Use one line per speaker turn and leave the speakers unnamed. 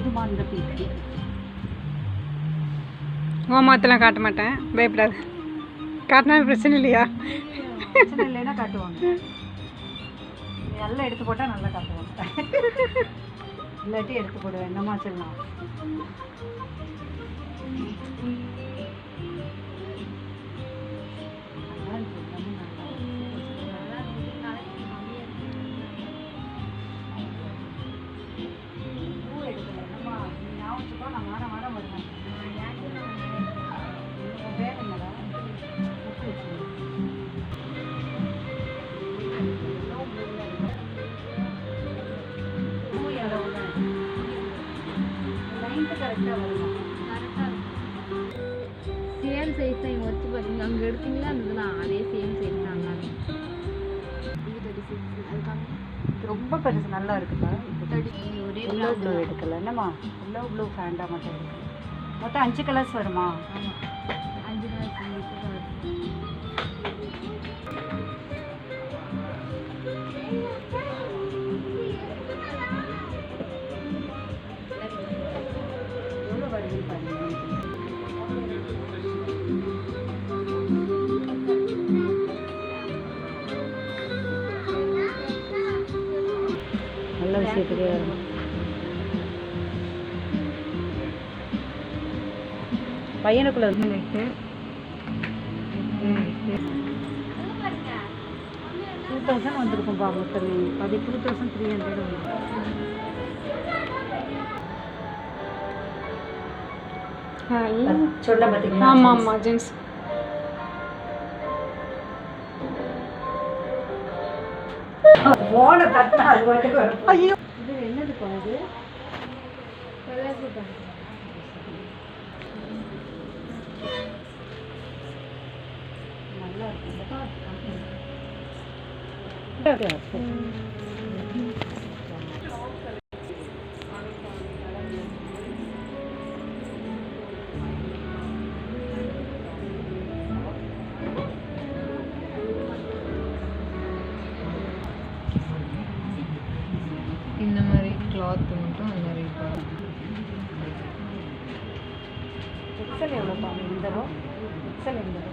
போதுமா இந்த பீக்கு?
ஓமாத்தெல்லாம் காட்ட மாட்டேன், பயப்படாது. காட்டினா பிரச்சனை இல்லையா?
பிரச்சனை இல்லைன்னா காட்டுவாங்க. நல்லா எடுத்து போட்டால் நல்லா காட்டுவாங்க. இல்லாட்டி எடுத்து போடுவேன். என்னமா சொல்லலாம்.
சேம் சைஸ் தான் இங்கே வச்சு பார்த்தீங்க. அங்கே எடுத்தீங்களா அதுதான் அதே சேம் சைஸ் தான்.
ரொம்ப பெருசு நல்லா இருக்குப்பா.
ஒரே
எல்லோ ப்ளூ எடுக்கல என்னம்மா? எல்லோ ப்ளூ ஃபேண்டா மட்டும் இருக்கு. மொத்தம் 5 கலர்ஸ் வருமா?
ஆமாம், 5 நாள்
எவ்வளோ வருது பாருங்க. நல்ல விஷயத்துக்கு பையனுக்குள்ள இருக்கு. 2000 வந்திருக்கும்பா மொத்தமே. அது 2300 வந்து. சொல்ல பார்த்தீங்களா?
ஆமாம் ஆமாம், ஜென்ஸ்.
போன தட்டினா அது பாட்டுக்கு வரும். ஐயோ, இது என்னது போனது? நல்லா இருக்கும்.
இந்த மாதிரி கிளாத் மட்டும் அந்த மாதிரி
எக்ஸல் எவ்வளோ பாருங்க. இந்த ரோ எக்ஸல் எந்த ரோ?